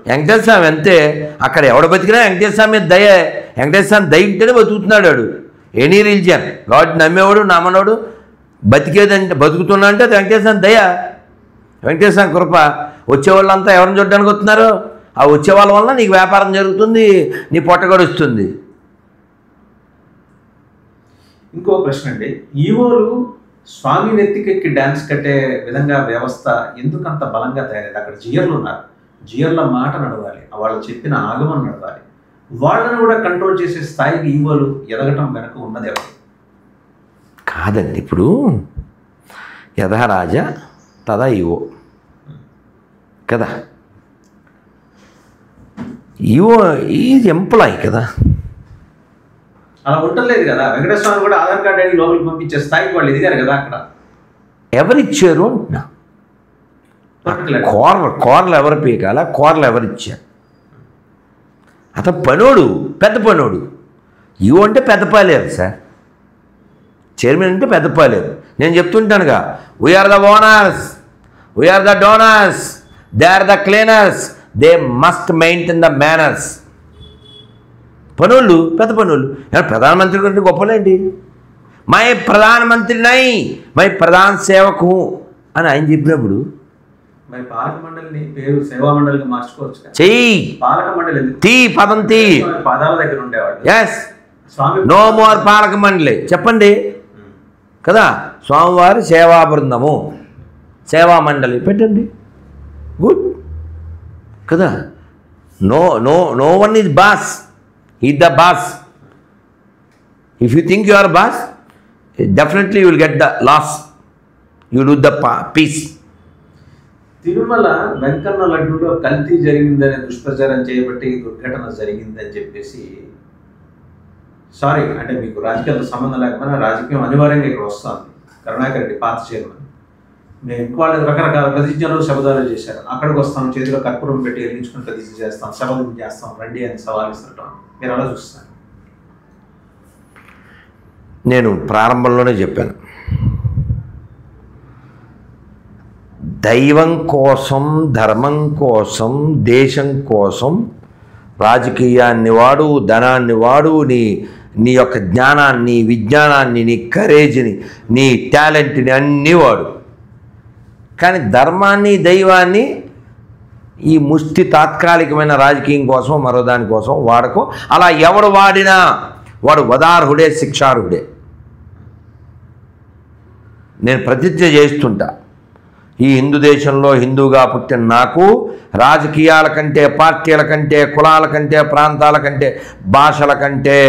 S2: వెంకటేశ్వర స్వామి అంతే. అక్కడ ఎవడ బతికినా వెంకటేశ్వర స్వామి మీద దయ. వెంకటేశ్వర స్వామి దయ ఉంటేనే బతుకుతున్నాడు వాడు. ఎనీ రిలీజియన్, గాడ్ నమ్మేవాడు నమ్మనోడు బతికేదంటే బతుకుతున్నా అంటే అది వెంకటేశ్వర స్వామి దయ, వెంకటేశ్వర స్వామి కృప. వచ్చేవాళ్ళంతా ఎవరిని చూడడానికి వస్తున్నారు? ఆ వచ్చే వాళ్ళ వల్ల నీకు వ్యాపారం జరుగుతుంది, నీ పొట్ట గడుస్తుంది.
S1: ఇంకో ప్రశ్న అండి, ఈవోలు స్వామి నెత్తికెక్కి డ్యాన్స్ కట్టే విధంగా వ్యవస్థ ఎందుకంత బలంగా తయారైంది? అక్కడ జియర్లు ఉన్నారు, జియర్ల మాట నడవాలి, వాళ్ళు చెప్పిన ఆగమం నడవాలి. వాళ్ళని కూడా కంట్రోల్ చేసే స్థాయికి ఈవోలు ఎదగటం వెనక ఉన్నది ఎవరు?
S2: కాదండి, ఇప్పుడు యథా రాజా తదా ఈవో కదా. ఈవో ఈజ్ ఎంప్లాయ్ కదా.
S1: అలా ఉండలేదు కదా. వెంకటేశ్వర స్వామి కూడా ఆధార్ కార్డు అడిగి లోపలికి పంపించే స్థాయికి వాళ్ళు ఎదిగారు కదా. అక్కడ
S2: ఎవరిచ్చారు అంటున్నా. కోరలు ఎవరు పీకాల, కోరలు ఎవరిచ్చారు? అతను పనోడు, పెద్ద పనోడు. ఈవో అంటే పెద్ద పాలేరు సార్, చైర్మన్ అంటే పెద్ద పాలేరు. నేను చెప్తుంటానుగా, we are the owners, we are the donors, they are the cleaners, they must maintain the manners. పనోళ్ళు, పెద్ద పనోళ్ళు. ప్రధానమంత్రి కంటే గొప్పలేంటి? మై ప్రధానమంత్రి నై, మై ప్రధాన సేవకు అని ఆయన చెప్పినప్పుడు
S1: మరి పాలక మండలిని పేరు సేవా మండలిగా మార్చుకోవచ్చు.
S2: చెయ్యి,
S1: పాలక మండలి
S2: తీ పదం తీ,
S1: పాదాల దగ్గర ఉండేవాడు.
S2: ఎస్, నో మోర్ పాలక మండలి చెప్పండి కదా. స్వామివారి సేవా బృందము, సేవా మండలి పెట్టండి, గుడ్ కదా. No one is boss, he the boss. If you think you are boss, definitely you will get the loss, you lose the peace.
S1: Tirumala Venkanna లడ్డూలో కల్తీ జరిగిందనే దుష్ప్రచారం చేయబట్టి దుర్ఘటన జరిగిందని చెప్పేసి, సారీ అంటే మీకు రాజకీయాలతో సంబంధం లేకపోయినా రాజకీయం అనివార్యంగా ఇక్కడ వస్తుంది. కరుణాకర్ రెడ్డి పాత చైర్మన్, మేము వాళ్ళు రకరకాల ప్రతిజ్ఞలు శబదాలు చేశారు. అక్కడికి వస్తాం, చేతిలో కర్పూరం పెట్టి వెలిగించుకుని ప్రతిజ్ఞ చేస్తాం, శబదం చేస్తాం, రండి అని సవాల్ ఇస్తుంటాం. మీరు అలా చూస్తారు.
S2: నేను ప్రారంభంలోనే చెప్పాను, దైవం కోసం, ధర్మం కోసం, దేశం కోసం రాజకీయాన్ని వాడు, ధనాన్ని వాడు, నీ యొక్క జ్ఞానాన్ని, విజ్ఞానాన్ని, నీ కరేజ్ని, నీ టాలెంట్ని అన్నీ వాడు. కానీ ధర్మాన్ని, దైవాన్ని ఈ ముష్టి తాత్కాలికమైన రాజకీయం కోసం, మరో దానికోసం వాడకు. అలా ఎవడు వాడినా వాడు వదార్హుడే, శిక్షార్హుడే. నేను ప్రతిజ్ఞ చేస్తుంటా, ఈ హిందూ దేశంలో హిందూగా పుట్టిన నాకు రాజకీయాల కంటే, పార్టీల కంటే, కులాల కంటే, ప్రాంతాల కంటే, భాషల కంటే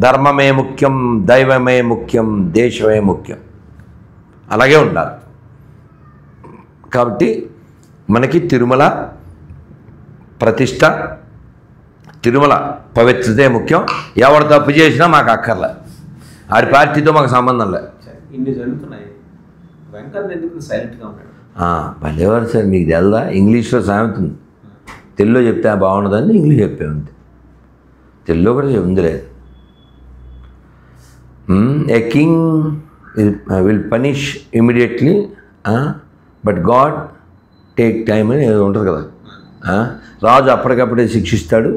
S2: ధర్మమే ముఖ్యం, దైవమే ముఖ్యం, దేశమే ముఖ్యం. అలాగే ఉండాలి. కాబట్టి మనకి తిరుమల ప్రతిష్ట, తిరుమల పవిత్రతే ముఖ్యం. ఎవరు తప్పు చేసినా మాకు అక్కర్లే, ఆడి పార్టీతో మాకు సంబంధం లే.
S1: ఇన్ని జరుగుతున్నాయి, వెంకన్న ఎందుకు సైలెంట్గా ఉన్నాడు?
S2: పదేవారు సార్, మీకు తెల్దా? ఇంగ్లీష్లో సామెత ఉంది, తెలుగులో చెప్తే బాగుండదని ఇంగ్లీష్ చెప్పే ఉంది, తెలుగులో కూడా ఉందిలే. A king will punish immediately but God take time అని ఏదో ఉంటుంది కదా. రాజు అప్పటికప్పుడే శిక్షిస్తాడు,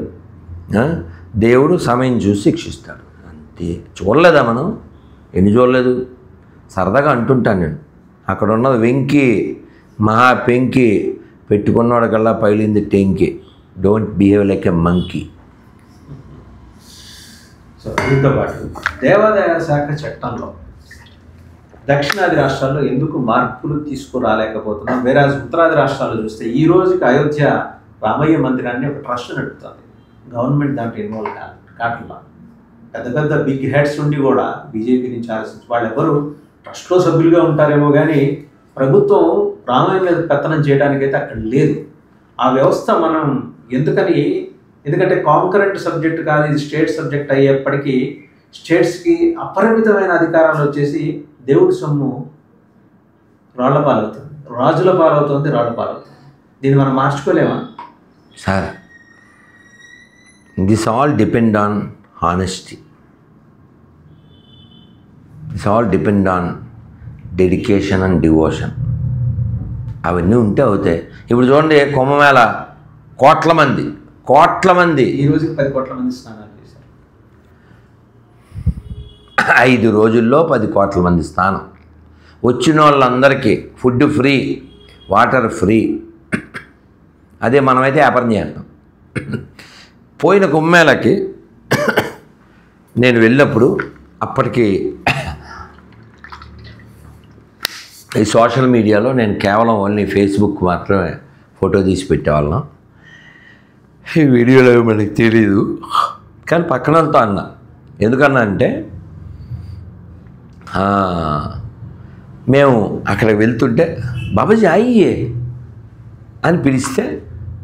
S2: దేవుడు సమయం చూసి శిక్షిస్తాడు, అంతే. చూడలేదా మనం? ఎన్ని చూడలేదు? సరదాగా అంటుంటాను నేను. అక్కడ ఉన్నది వెంకి, మహా పెంకి, పెట్టుకున్నవాడికల్లా పైలింది టెంకి. Don't behave like a monkey.
S1: So దీంతో పాటు దేవాదాయ శాఖ చట్టంలో దక్షిణాది రాష్ట్రాల్లో ఎందుకు మార్పులు తీసుకురాలేకపోతున్నాం? వేరే ఉత్తరాది రాష్ట్రాల్లో చూస్తే ఈ రోజుకి అయోధ్య రామయ్య మందిరాన్ని ఒక ట్రస్ట్ నడుపుతుంది, గవర్నమెంట్ దాంట్లో ఇన్వాల్వ్ కావట్లా. పెద్ద పెద్ద బిగ్ హెడ్స్ ఉండి కూడా బీజేపీ నుంచి ఆలోచించి వాళ్ళు ఎవరు ట్రస్ట్లో సభ్యులుగా ఉంటారేమో కానీ ప్రభుత్వం రామయ్య మీద పెత్తనం చేయడానికైతే అక్కడ లేదు. ఆ వ్యవస్థ మనం ఎందుకంటే కాంకరెంట్ సబ్జెక్ట్ కాదు, ఇది స్టేట్ సబ్జెక్ట్ అయ్యేప్పటికీ స్టేట్స్కి అపరిమితమైన అధికారాలు వచ్చేసి దేవుడి సొమ్ము రాళ్ల పాలవుతుంది, రాజుల పాలవుతుంది, రాళ్ల పాలవుతుంది. దీన్ని మనం మార్చుకోలేమా
S2: sir? This all depend on honesty, this all depend on dedication and devotion. అవన్నీ ఉంటే అవుతాయి. ఇప్పుడు చూడండి, కుంభమేళ కోట్ల మంది
S1: ఈ రోజుకి 10 కోట్ల మంది స్నానాలు చేశారు.
S2: 5 రోజుల్లో 10 కోట్ల మంది స్నానం. వచ్చిన వాళ్ళందరికీ ఫుడ్ ఫ్రీ, వాటర్ ఫ్రీ. అదే మనమైతే వ్యాపారం చేస్తాం. పోయిన కుంభమేళకి నేను వెళ్ళినప్పుడు అప్పటికి ఈ సోషల్ మీడియాలో నేను కేవలం ఓన్లీ ఫేస్బుక్ మాత్రమే ఫోటో తీసి పెట్టేవాళ్ళం. ఈ వీడియోలో మనకి తెలీదు, కానీ పక్కనంతా అన్నా. ఎందుకన్నా అంటే మేము అక్కడ వెళ్తుంటే బాబాజీ అయ్యే అని పిలిస్తే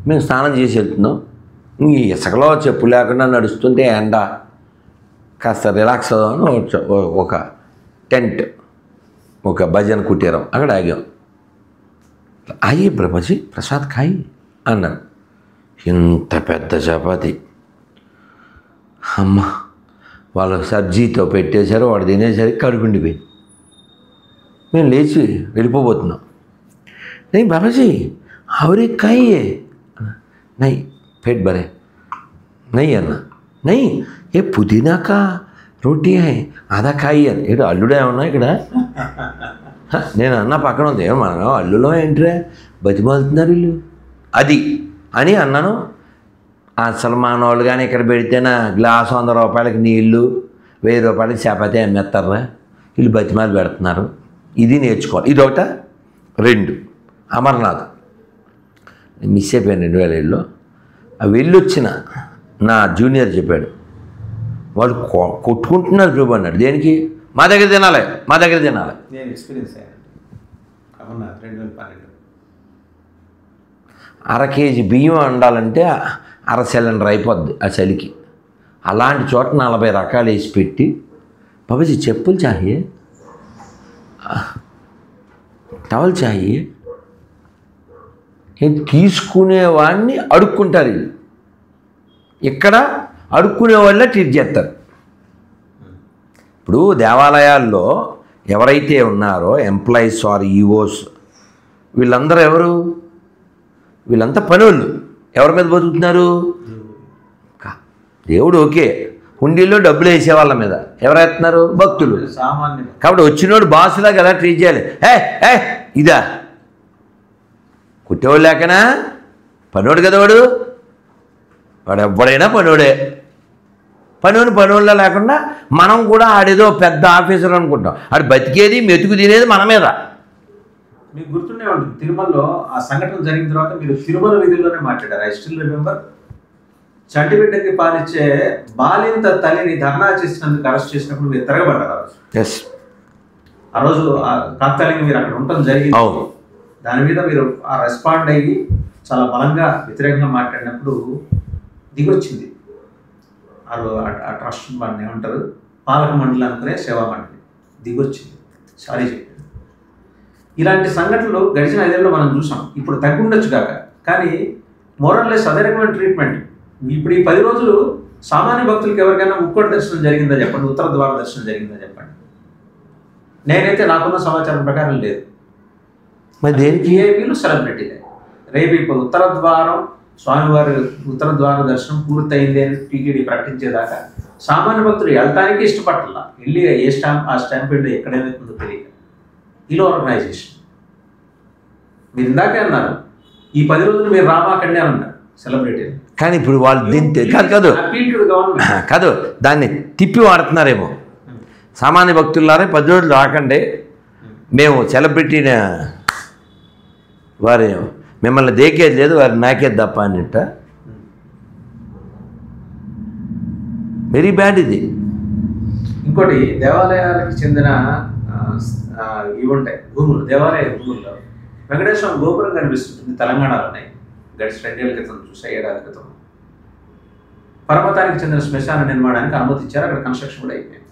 S2: మేము స్నానం చేసి వెళ్తున్నాం. ఈ ఇసుకలో చెప్పు లేకుండా నడుస్తుంటే ఎండ కాస్త రిలాక్స్ అవుదామని ఒక టెంట్, ఒక భజన కుటీరం అక్కడ ఆగాం. అయ్యి బాబాజీ ప్రసాద్ ఖాయి అన్నారు. ఇంత పెద్ద చపాతి, అమ్మ వాళ్ళు సబ్జీతో పెట్టేశారు, వాడు తినేసరికి కడుపుండిపోయింది. మేము లేచి వెళ్ళిపోబోతున్నాం. नहीं बाबा जी और एक खाई है नहीं पेट भरे नहीं है ना नहीं ये पुदीना का रोटी है आधा खाई है ये अल्लुडे उन्ना ఇక్కడ నేను అన్న పక్కన ఉంది మనం అల్లులో ఏంట్రే బతిమాలుతున్నారు వీళ్ళు అది అని అన్నాను. అసలు మానవాళ్ళు కానీ ఇక్కడ పెడితేనా గ్లాసు 100 రూపాయలకి నీళ్ళు 1000 రూపాయలకి చపాతీ అమ్మేస్తారా వీళ్ళు బతిమాలు పెడుతున్నారు. ఇది నేర్చుకోవాలి. ఇది ఒకట. 2 అమర్నాథ్ మిస్ అయిపోయాను 2007లో. వెళ్ళొచ్చిన నా జూనియర్ చెప్పాడు వాళ్ళు కొట్టుకుంటున్నారు ప్రభు అన్నాడు. దేనికి? మా దగ్గర తినాలి మా దగ్గర తినాలి.
S1: నేను ఎక్స్పీరియన్స్ అయ్యాను అమర్నాథ్ 2012.
S2: 1/2 కేజీ బియ్యం వండాలంటే 1/2 సిలిండర్ అయిపోద్ది ఆ చలికి. అలాంటి చోట 40 రకాలు వేసి పెట్టి బాబాజీ చెప్పులు చాహియే టవల్ చాహియే తీసుకునేవాడిని అడుక్కుంటారు. వీళ్ళు ఇక్కడ అడుక్కునే వాళ్ళే ట్రీట్ చేస్తారు. ఇప్పుడు దేవాలయాల్లో ఎవరైతే ఉన్నారో ఎంప్లాయీస్ ఆర్ ఈఓస్, వీళ్ళందరూ ఎవరు? వీళ్ళంతా పనోళ్ళు. ఎవరి మీద బతుకుతున్నారు? దేవుడు ఓకే, హుండీల్లో డబ్బులు వేసే వాళ్ళ మీద ఎవరు వేస్తున్నారు? భక్తులు.
S1: సామాన్య.
S2: కాబట్టి వచ్చినోడు బాసులాగా ఎలా ట్రీట్ చేయాలి? ఏ ఇదా కుట్టేవాడు లేకనా? పనోడు కదా వాడు ఎవ్వడైనా పనోడే. పనోళ్ళ లేకుండా మనం కూడా ఆడేదో పెద్ద ఆఫీసర్ అనుకుంటాం. ఆడు బతికేది మెతుకు తినేది మన మీద.
S1: మీకు గుర్తుండే ఉంటుంది, తిరుమలలో ఆ సంఘటన జరిగిన తర్వాత మీరు తిరుమల విధుల్లోనే మాట్లాడారు. I still remember. చంటిబిడ్డకి పాలిచ్చే బాలింత తల్లిని ధర్నా చేసినందుకు అరెస్ట్ చేసినప్పుడు మీరు తిరగబడ్డారు.
S2: ఎస్,
S1: ఆ రోజు తాత్కాలికంగా మీరు అక్కడ ఉండటం జరిగింది.
S2: అవును.
S1: దాని మీద మీరు ఆ రెస్పాండ్ అయ్యి చాలా బలంగా వ్యతిరేకంగా మాట్లాడినప్పుడు దిగొచ్చింది ఆ ట్రస్ట్ వాడిని ఏమంటారు, పాలక మండలి అనుకునే సేవా మండలి దిగొచ్చింది, సారీ చెప్పారు. ఇలాంటి సంఘటనలు గడిచిన 5 ఏళ్ళలో మనం చూసాం. ఇప్పుడు తగ్గుండొచ్చు కాక, కానీ మోరల్లెస్ అదే రకమైన ట్రీట్మెంట్. ఇప్పుడు ఈ 10 రోజులు సామాన్య భక్తులకు ఎవరికైనా ముక్కోటి దర్శనం జరిగిందా చెప్పండి, ఉత్తర ద్వార దర్శనం జరిగిందా చెప్పండి. నేనైతే నాకున్న సమాచారం ప్రకారం లేదు.
S2: మరి దేనికి?
S1: విఐపీలు సెలబ్రిటీలే. రేపు ఇప్పుడు ఉత్తర ద్వారం స్వామివారి ఉత్తర ద్వార దర్శనం పూర్తయింది అని టీటీడీ ప్రకటించేదాకా సామాన్య భక్తులు వెళ్ళటానికి ఇష్టపడాల. వెళ్ళి ఏ స్టాంప్ ఆ స్టాంప్ ఏంటో ఎక్కడేమవుతుందో తెలియక ఇలా ఆర్గనైజేషన్. మీరు ఇందాకే అన్నారు ఈ 10 రోజులు మీరు రామాకండి అని అన్నారు సెలబ్రిటీలు.
S2: కానీ ఇప్పుడు వాళ్ళు దీన్ని కాదు దాన్ని తిప్పి వాడుతున్నారేమో. సామాన్య భక్తులారే 10 రోజులు రాకండి, మేము సెలబ్రిటీని వారి మిమ్మల్ని దేకేది లేదు, వారి నాకేది తప్ప అన్నట్ట. వెరీ బ్యాడ్ ఇది.
S1: ఇంకోటి, దేవాలయాలకు చెందిన ఇవి ఉంటాయి భూములు, దేవాలయ భూముల్లో వెంకటేశ్వర గోపురం కనిపిస్తుంటుంది తెలంగాణలోనే. గడిచిన 2 ఏళ్ల క్రితం చూసా, 7 ఏళ్ల క్రితం పర్వతానికి చెందిన శ్మశాన నిర్మాణానికి అనుమతి ఇచ్చారు. అక్కడ కన్స్ట్రక్షన్ కూడా అయిపోయింది.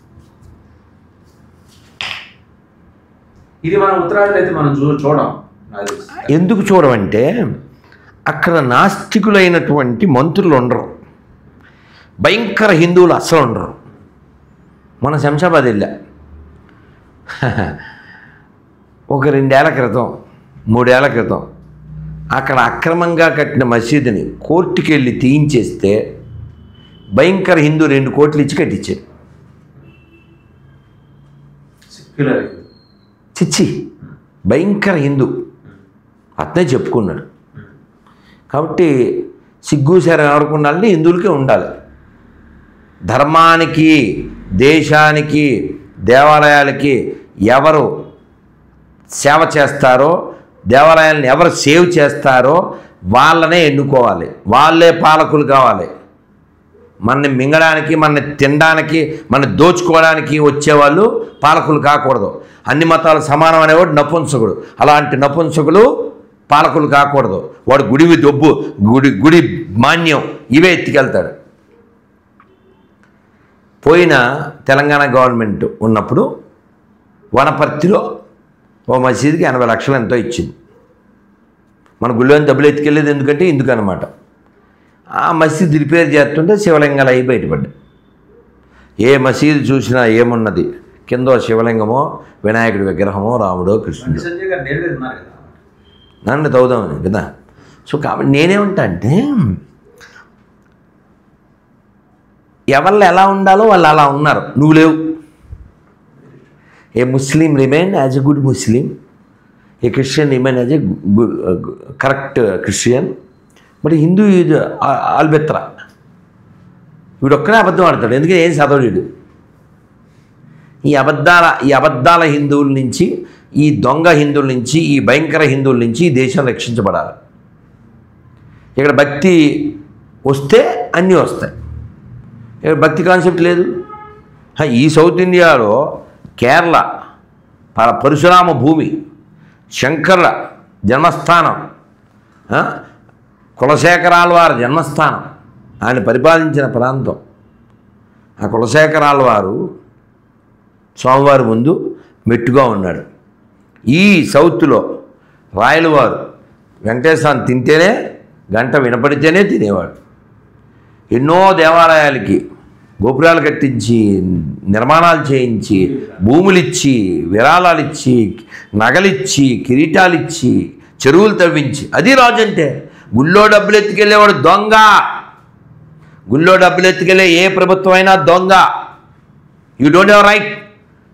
S1: ఇది మన ఉత్తరాదిలో అయితే మనం చూడం.
S2: ఎందుకు చూడమంటే అక్కడ నాస్తికులైనటువంటి మంత్రులు ఉండరు, భయంకర హిందువులు అస్సలు ఉండరు. మన శంషాబాద్ వెళ్ళా ఒక 2 ఏళ్ల క్రితం 3 ఏళ్ల క్రితం, అక్కడ అక్రమంగా కట్టిన మసీదుని కోర్టుకి వెళ్ళి తీయించేస్తే భయంకర హిందూ 2 కోట్లు ఇచ్చి కట్టించారు. చిచ్చి, భయంకర హిందూ అతనే చెప్పుకున్నాడు. కాబట్టి సిగ్గు శరం ఎవరికి ఉండాలంటే హిందువులకే ఉండాలి. ధర్మానికి, దేశానికి, దేవాలయాలకి ఎవరు సేవ చేస్తారో, దేవాలయాలను ఎవరు సేవ్ చేస్తారో వాళ్ళనే ఎన్నుకోవాలి. వాళ్ళే పాలకులు కావాలి. మనని మింగడానికి, మనని తినడానికి, మనని దోచుకోవడానికి వచ్చేవాళ్ళు పాలకులు కాకూడదు. అన్ని మతాలు సమానం అనేవాడు నపుంసకుడు. అలాంటి నపుంసకులు పాలకులు కాకూడదు. వాడు గుడివి దొబ్బు, గుడి మాన్యం ఇవే ఎత్తికెళ్తాడు. పోయిన తెలంగాణ గవర్నమెంట్ ఉన్నప్పుడు వనపర్తిలో ఓ మసీదుకి 80 లక్షలు ఎంతో ఇచ్చింది. మన గుళ్ళోని డబ్బులు ఎత్తుకెళ్ళేది ఎందుకంటే ఇందుకనమాట. ఆ మసీదు రిపేర్ చేస్తుంటే శివలింగాలు అయి బయటపడ్డాయి. ఏ మసీదు చూసినా ఏమున్నది, కింద శివలింగమో, వినాయకుడి విగ్రహమో, రాముడో, కృష్ణుడు. నన్ను తవ్వుదామని కదా. సో కాబట్టి నేనేమంటా అంటే ఎవళ్ళు ఎలా ఉండాలో వాళ్ళు అలా ఉన్నారు, నువ్వు లేవు. A Muslim remain as a good Muslim, a Christian remain as a correct Christian, but Hindu ఇది ఆల్బెత్రా. వీడొక్కడే అబద్ధం ఆడతాడు, ఎందుకంటే ఏం చదవడు. ఈ అబద్ధాల హిందువుల నుంచి, ఈ దొంగ హిందువుల నుంచి, ఈ భయంకర హిందువుల నుంచి ఈ దేశం రక్షించబడాలి. ఇక్కడ భక్తి వస్తే అన్నీ వస్తాయి. ఇక్కడ భక్తి కాన్సెప్ట్ లేదు. ఈ సౌత్ ఇండియాలో కేరళ పరశురామ భూమి, శంకర్ల జన్మస్థానం, కులశేఖరాల్వారి జన్మస్థానం, ఆయన పరిపాలించిన ప్రాంతం. ఆ కులశేఖరాల్వారు స్వామివారి ముందు మెట్టుగా ఉన్నాడు. ఈ సౌత్లో రాయలవారు వెంకటేశ్వరాన్ని తింటేనే, గంట వినపడితేనే తినేవాడు. ఎన్నో దేవాలయాలకి గోపురాలు కట్టించి నిర్మాణాలు చేయించి భూములు ఇచ్చి విరాళాలు ఇచ్చి నగలిచ్చి కిరీటాలు ఇచ్చి చెరువులు తవ్వించి అది రాజు అంటే. గుళ్ళో డబ్బులు ఎత్తుకెళ్ళేవాడు దొంగ. గుళ్ళో డబ్బులు ఎత్తుకెళ్ళే ఏ ప్రభుత్వం అయినా దొంగ. You don't have right.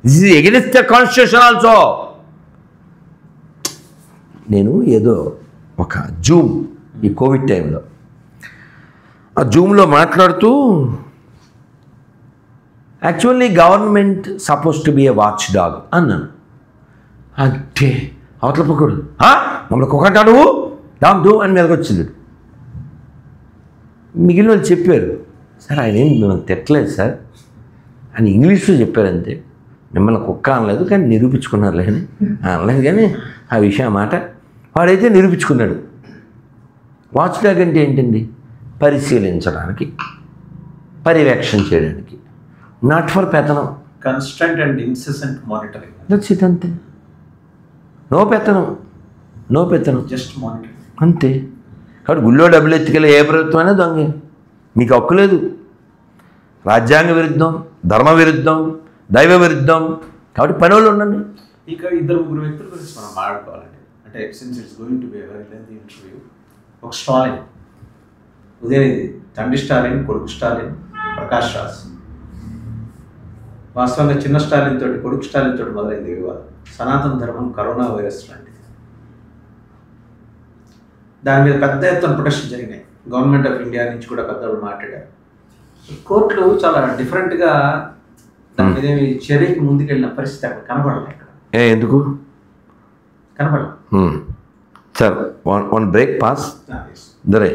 S2: This is against the constitution also. నేను ఏదో ఒక జూమ్ ఈ కోవిడ్ టైంలో ఆ జూమ్లో మాట్లాడుతూ actually government suppose to be A watch dog అన్నాను. అంటే అవతల పక్కడు మమ్మల్ని కుక్కంటా నువ్వు డామ్ డూ అని మీదకి వచ్చింది. మిగిలిన వాళ్ళు చెప్పారు, సార్ ఆయన ఏం మిమ్మల్ని తిట్టలేదు సార్ అని ఇంగ్లీష్లో చెప్పారంతే, మిమ్మల్ని కుక్క అనలేదు కానీ నిరూపించుకున్నారులే అని అనలేదు. కానీ ఆ విషయం మాట వాడైతే నిరూపించుకున్నాడు. వాచ్ డాగ్ అంటే ఏంటండి? పరిశీలించడానికి, పర్యవేక్షణ చేయడానికి, నాట్ ఫర్ పెత్తనం.
S1: Constant and incessant monitoring.
S2: That's it, అంతే. నో పెత్తనం, నో పెత్తనం,
S1: జస్ట్ మానిటరింగ్
S2: అంతే. కాబట్టి గుళ్ళో డబ్బులు ఎత్తుకెళ్ళి ఏ ప్రభుత్వం అయినా దొంగే. మీకు హక్కు లేదు. రాజ్యాంగ విరుద్ధం, ధర్మ విరుద్ధం, దైవ విరుద్ధం. కాబట్టి పని వాళ్ళు ఉండండి.
S1: ఇక ఇద్దరు ముగ్గురు వ్యక్తుల గురించి మనం మాట్లాడుకోవాలండి. అంటే since it's going to be a very lengthy interview. ఒక స్టాలిన్, ఉదయనిధి, తండ్రి స్టాలిన్, కొడుకు స్టాలిన్, ప్రకాష్ రాజ్. వాస్తవంగా చిన్న స్టాలిన్ తోటి, కొడుకు స్టాలిన్ తోటి మొదలైంది వివాదం. సనాతన ధర్మం కరోనా వైరస్ లాంటిది. దాని మీద పెద్ద ఎత్తున ప్రొటెక్షన్ జరిగినాయి. గవర్నమెంట్ ఆఫ్ ఇండియా నుంచి కూడా పెద్దవాళ్ళు మాట్లాడారు. కోర్టులు చాలా డిఫరెంట్గా దాని మీద చర్యకి ముందుకెళ్ళిన పరిస్థితి అక్కడ కనబడలేదు. ఇక్కడ
S2: ఎందుకు
S1: కనబడలేదు
S2: సార్? వన్ బ్రేక్ పాస్ దరే